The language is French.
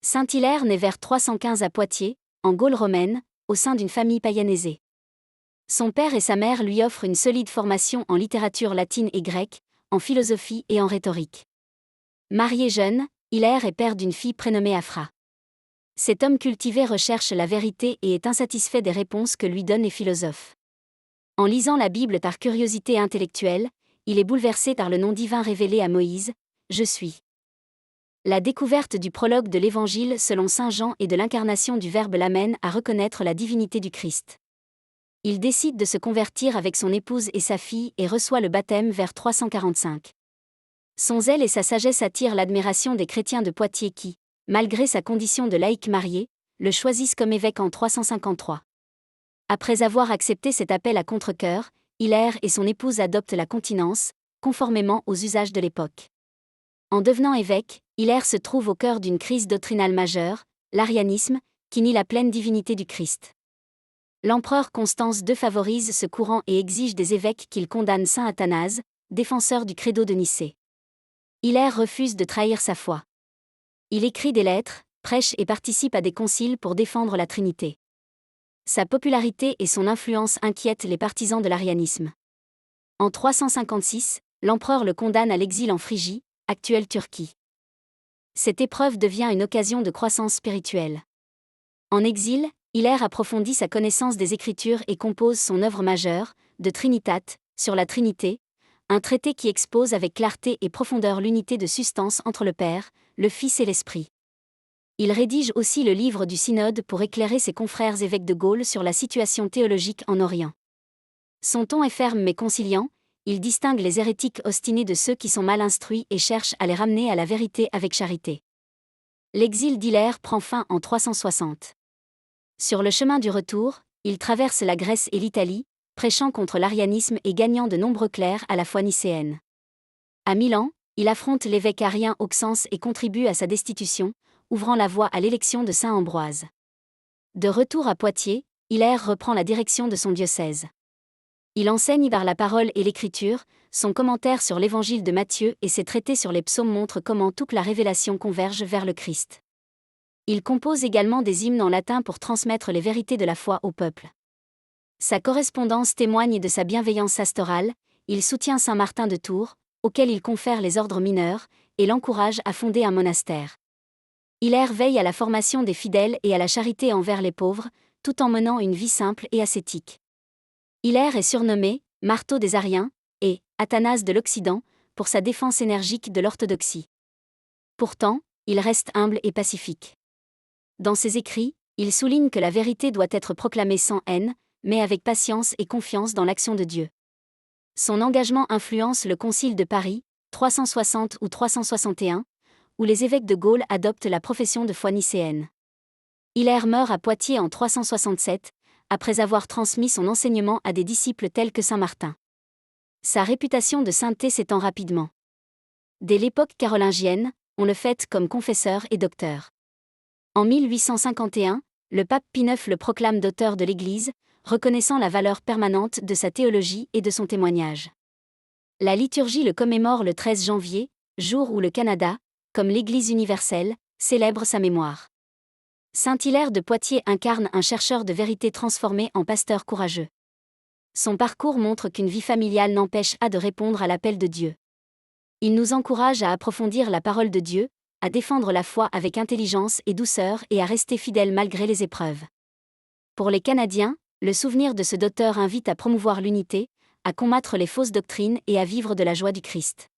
Saint Hilaire naît vers 315 à Poitiers, en Gaule romaine, au sein d'une famille païenne aisée. Son père et sa mère lui offrent une solide formation en littérature latine et grecque, en philosophie et en rhétorique. Marié jeune, Hilaire est père d'une fille prénommée Afra. Cet homme cultivé recherche la vérité et est insatisfait des réponses que lui donnent les philosophes. En lisant la Bible par curiosité intellectuelle, il est bouleversé par le nom divin révélé à Moïse, « Je suis ». La découverte du prologue de l'Évangile selon saint Jean et de l'incarnation du Verbe l'amène à reconnaître la divinité du Christ. Il décide de se convertir avec son épouse et sa fille et reçoit le baptême vers 345. Son zèle et sa sagesse attirent l'admiration des chrétiens de Poitiers qui, malgré sa condition de laïc marié, le choisissent comme évêque en 353. Après avoir accepté cet appel à contre-cœur, Hilaire et son épouse adoptent la continence, conformément aux usages de l'époque. En devenant évêque, Hilaire se trouve au cœur d'une crise doctrinale majeure, l'arianisme, qui nie la pleine divinité du Christ. L'empereur Constance II favorise ce courant et exige des évêques qu'il condamne saint Athanase, défenseur du credo de Nicée. Hilaire refuse de trahir sa foi. Il écrit des lettres, prêche et participe à des conciles pour défendre la Trinité. Sa popularité et son influence inquiètent les partisans de l'arianisme. En 356, l'empereur le condamne à l'exil en Phrygie, actuelle Turquie. Cette épreuve devient une occasion de croissance spirituelle. En exil, Hilaire approfondit sa connaissance des Écritures et compose son œuvre majeure, De Trinitate, sur la Trinité, un traité qui expose avec clarté et profondeur l'unité de substance entre le Père, le Fils et l'Esprit. Il rédige aussi le livre du Synode pour éclairer ses confrères évêques de Gaule sur la situation théologique en Orient. Son ton est ferme mais conciliant, il distingue les hérétiques obstinés de ceux qui sont mal instruits et cherche à les ramener à la vérité avec charité. L'exil d'Hilaire prend fin en 360. Sur le chemin du retour, il traverse la Grèce et l'Italie, prêchant contre l'arianisme et gagnant de nombreux clercs à la foi nicéenne. À Milan, il affronte l'évêque arien Auxence et contribue à sa destitution, ouvrant la voie à l'élection de saint Ambroise. De retour à Poitiers, Hilaire reprend la direction de son diocèse. Il enseigne par la parole et l'écriture, son commentaire sur l'évangile de Matthieu et ses traités sur les psaumes montrent comment toute la révélation converge vers le Christ. Il compose également des hymnes en latin pour transmettre les vérités de la foi au peuple. Sa correspondance témoigne de sa bienveillance pastorale, il soutient saint Martin de Tours, auquel il confère les ordres mineurs, et l'encourage à fonder un monastère. Hilaire veille à la formation des fidèles et à la charité envers les pauvres, tout en menant une vie simple et ascétique. Hilaire est surnommé « marteau des Ariens » et « Athanase de l'Occident » pour sa défense énergique de l'orthodoxie. Pourtant, il reste humble et pacifique. Dans ses écrits, il souligne que la vérité doit être proclamée sans haine, mais avec patience et confiance dans l'action de Dieu. Son engagement influence le Concile de Paris, 360 ou 361, où les évêques de Gaule adoptent la profession de foi nicéenne. Hilaire meurt à Poitiers en 367, après avoir transmis son enseignement à des disciples tels que saint Martin. Sa réputation de sainteté s'étend rapidement. Dès l'époque carolingienne, on le fête comme confesseur et docteur. En 1851, le pape Pie IX le proclame docteur de l'Église, reconnaissant la valeur permanente de sa théologie et de son témoignage. La liturgie le commémore le 13 janvier, jour où le Canada, comme l'Église universelle, célèbre sa mémoire. Saint Hilaire de Poitiers incarne un chercheur de vérité transformé en pasteur courageux. Son parcours montre qu'une vie familiale n'empêche pas de répondre à l'appel de Dieu. Il nous encourage à approfondir la parole de Dieu, à défendre la foi avec intelligence et douceur et à rester fidèle malgré les épreuves. Pour les Canadiens, le souvenir de ce docteur invite à promouvoir l'unité, à combattre les fausses doctrines et à vivre de la joie du Christ.